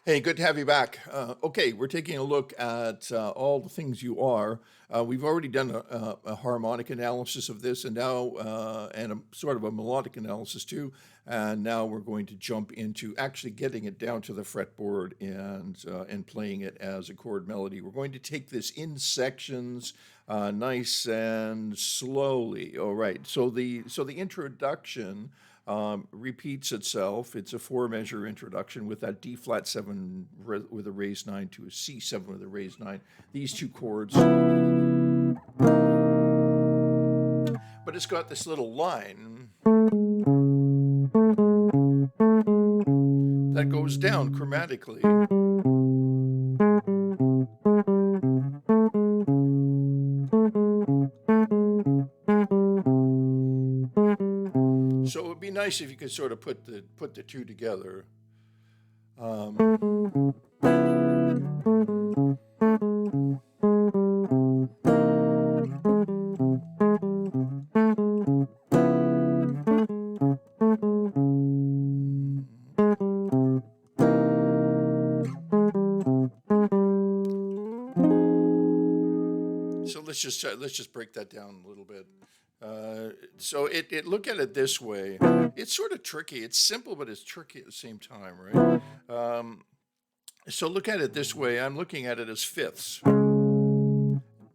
Hey, good to have you back. Okay, we're taking a look at all the things you are. We've already done a harmonic analysis of this, and now and a sort of a melodic analysis too. And now we're going to jump into actually getting it down to the fretboard and playing it as a chord melody. We're going to take this in sections, nice and slowly. All right. So the introduction repeats itself. It's a four measure introduction with that D flat 7 with a raised 9 to a C7 with a raised 9. These two chords. But it's got this little line that goes down chromatically. So it would be nice if you could sort of put the two together. So let's just break that down a little bit. So it look at it this way. It's sort of tricky. It's simple, but it's tricky at the same time, right? So look at it this way. I'm looking at it as fifths,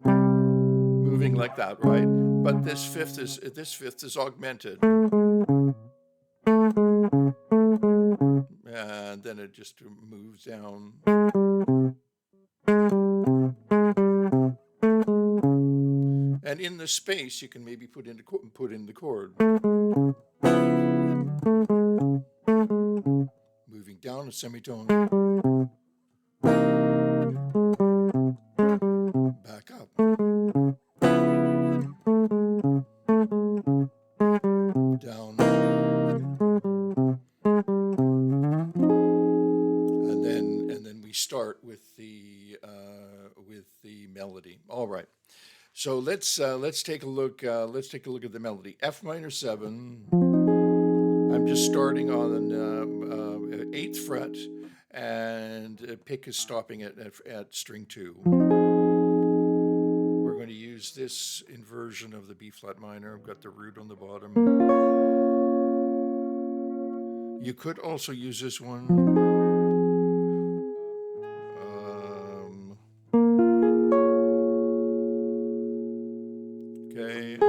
moving like that, right? But this fifth is augmented, and then it just moves down. And in the space, you can maybe put in the chord. Moving down a semitone. Back up. Down. And then we start with the melody. All right. So let's take a look. Let's take a look at the melody. F minor 7. I'm just starting on 8th fret, and pick is stopping at string 2. We're going to use this inversion of the B flat minor. I've got the root on the bottom. You could also use this one. Okay,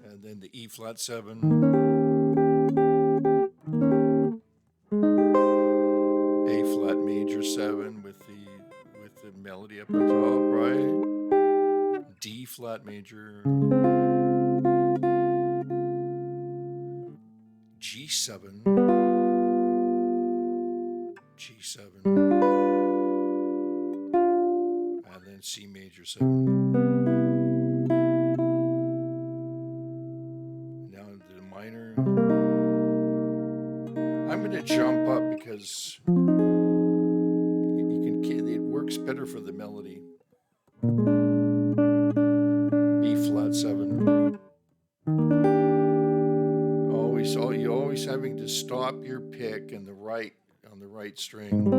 and then the E flat 7, A flat major 7 with the melody up on top, right? D flat major, G7, G7, and then C major 7. I'm going to jump up because it works better for the melody. B flat 7. You're always having to stop your pick on the right string.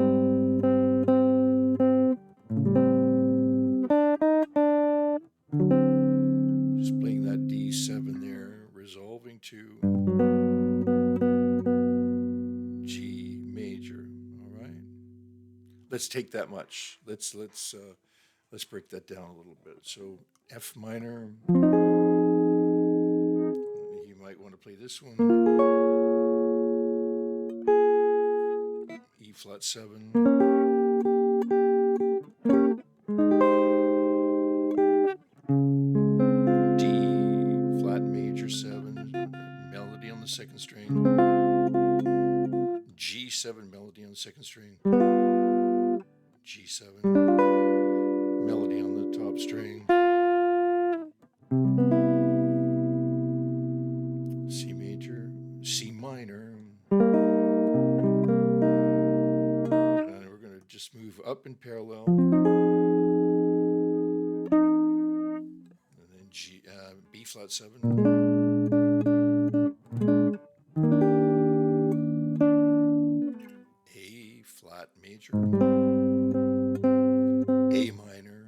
Just playing that D7 there, resolving to G major. All right. Let's take that much. Let's break that down a little bit. So F minor. You might want to play this one. E flat 7. D flat major 7. Melody on the second string. G7 melody on the second string. G7 melody on the top string. C major, C minor. And we're going to just move up in parallel. And then B flat 7. flat major, A minor,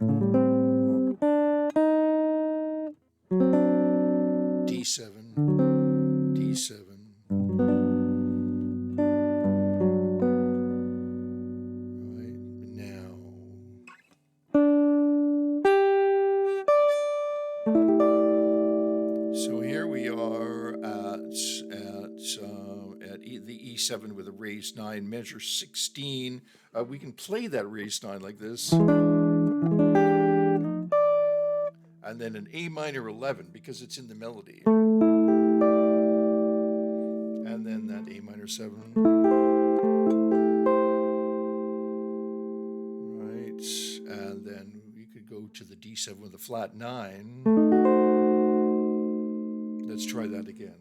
D7, D7, right, now, so here we are at the E7 with a raised 9, measure 16. We can play that raised 9 like this. And then an A minor 11 because it's in the melody. And then that A minor 7. Right. And then we could go to the D7 with a flat 9. Let's try that again.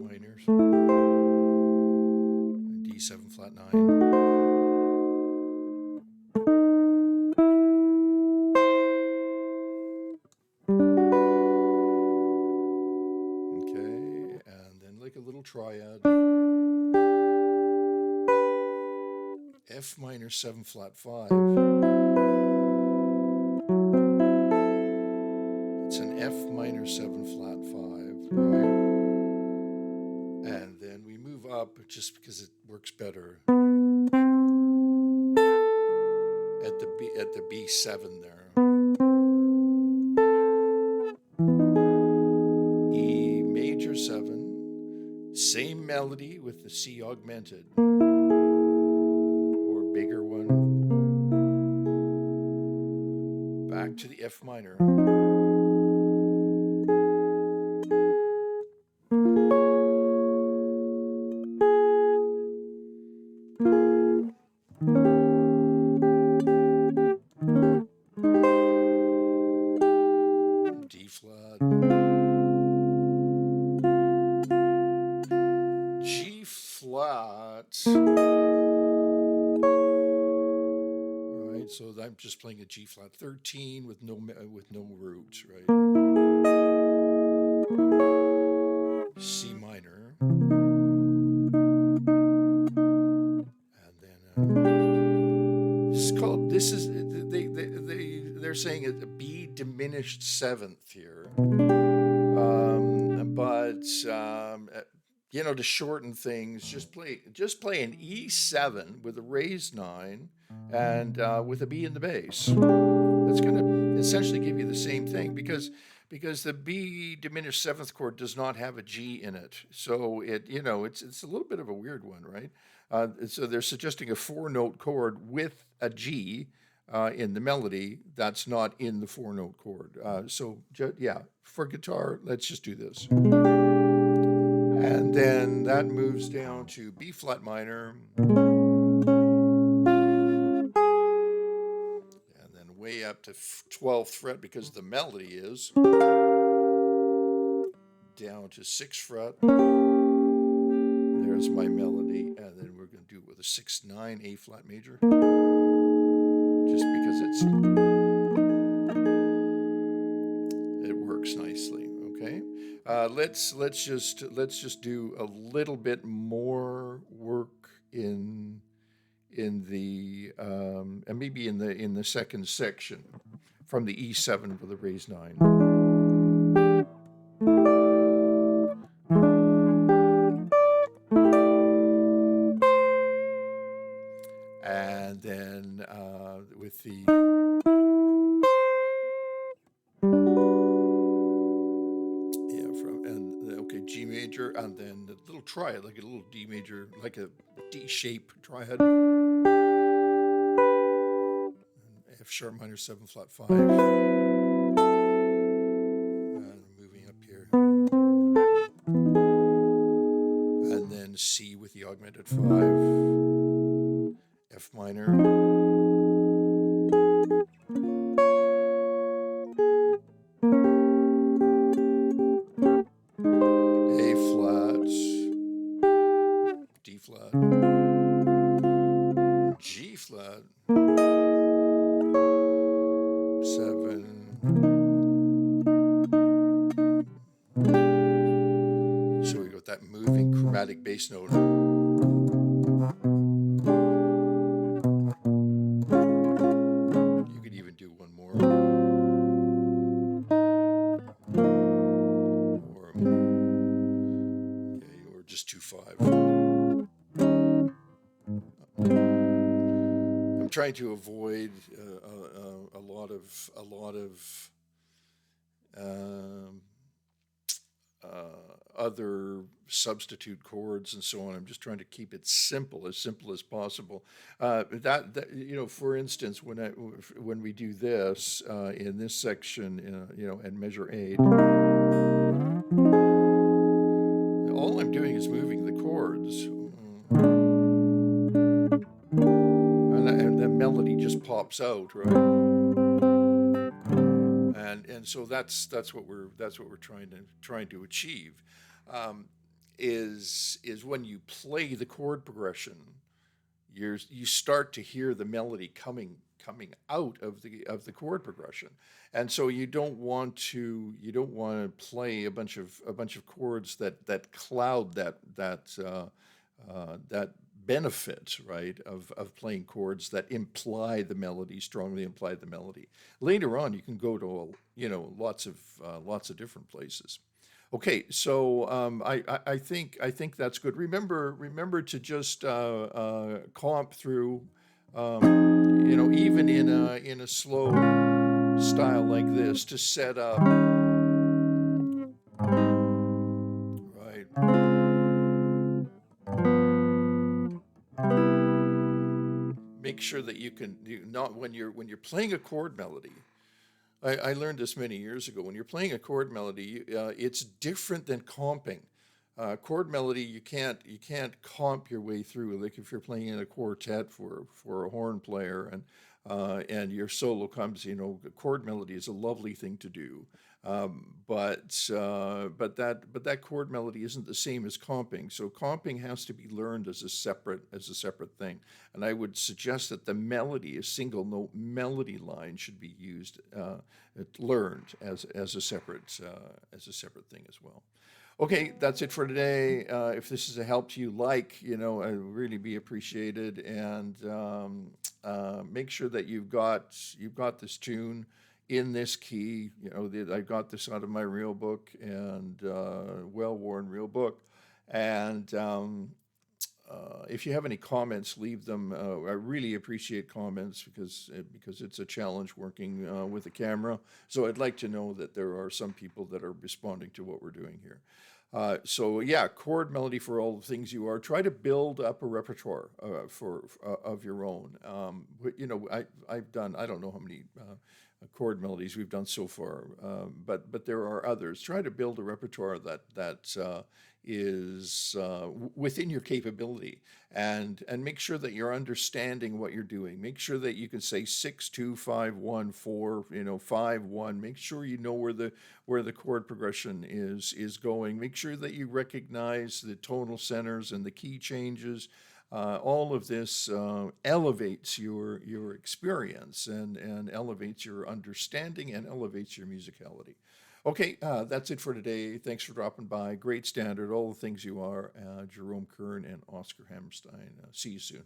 Minors. D7 flat 9. A little triad, F minor 7 flat 5. It's an F minor 7 flat 5, right? And then we move up just because it works better at the B7 there. E major 7. Same melody with the C augmented, or bigger one. Back to the F minor. D flat. G flat. Right, so I'm just playing a G flat 13 with no roots, right? C minor. And then they're saying a B diminished 7th here. To shorten things, just play an E7 with a raised 9 and with a B in the bass. That's going to essentially give you the same thing because the B diminished 7th chord does not have a G in it. So it's a little bit of a weird one, right? So they're suggesting a 4-note chord with a G in the melody that's not in the 4-note chord. For guitar, let's just do this. And then that moves down to B flat minor. And then way up to 12th fret because the melody is. Down to 6th fret. There's my melody. And then we're going to do it with a 6-9 A flat major. Just because it works nicely, okay? Let's just do a little bit more work in the and maybe in the second section from the E7 with a raised 9. And then with the G major, and then the little triad, like a little D major, like a D shape triad. And F sharp minor 7 flat 5. And moving up here. And then C with the augmented 5. F minor. G flat, 7, with that moving chromatic bass note. You could even do one more, or just 2/5. I'm trying to avoid a lot of um, other substitute chords and so on. I'm just trying to keep it simple as possible. For instance, when we do this in this section, and measure 8, all I'm doing is moving the chords, and the melody just pops out, right? And so that's what we're trying to achieve, um, is when you play the chord progression, you start to hear the melody coming out of the chord progression, and so you don't want to play a bunch of chords that cloud that benefit, right, of playing chords that strongly imply the melody. Later on, you can go to lots of different places. Okay, so I think that's good. Remember to just comp through, even in a slow style like this, to set up, right. Make sure that you not when you're playing a chord melody. I learned this many years ago. When you're playing a chord melody, it's different than comping. Chord melody, you can't comp your way through. Like if you're playing in a quartet for a horn player, and your solo comes, chord melody is a lovely thing to do. But that chord melody isn't the same as comping. So comping has to be learned as a separate thing. And I would suggest that the melody, a single note melody line, should be learned as a separate thing as well. Okay, that's it for today. If this is a help to you, I would really be appreciated. And make sure that you've got this tune in this key. I got this out of my real book, and well-worn real book. And if you have any comments, leave them. I really appreciate comments because it's a challenge working with a camera. So I'd like to know that there are some people that are responding to what we're doing here. So yeah, chord melody for all the things you are. Try to build up a repertoire of your own. I've done, I don't know how many chord melodies we've done so far, but there are others. Try to build a repertoire that is within your capability, and make sure that you're understanding what you're doing. Make sure that you can say 6-2-5-1-4, 5-1. Make sure you know where the chord progression is going. Make sure that you recognize the tonal centers and the key changes. All of this elevates your experience, and elevates your understanding, and elevates your musicality. Okay, that's it for today. Thanks for dropping by. Great standard, all the things you are. Jerome Kern and Oscar Hammerstein. See you soon.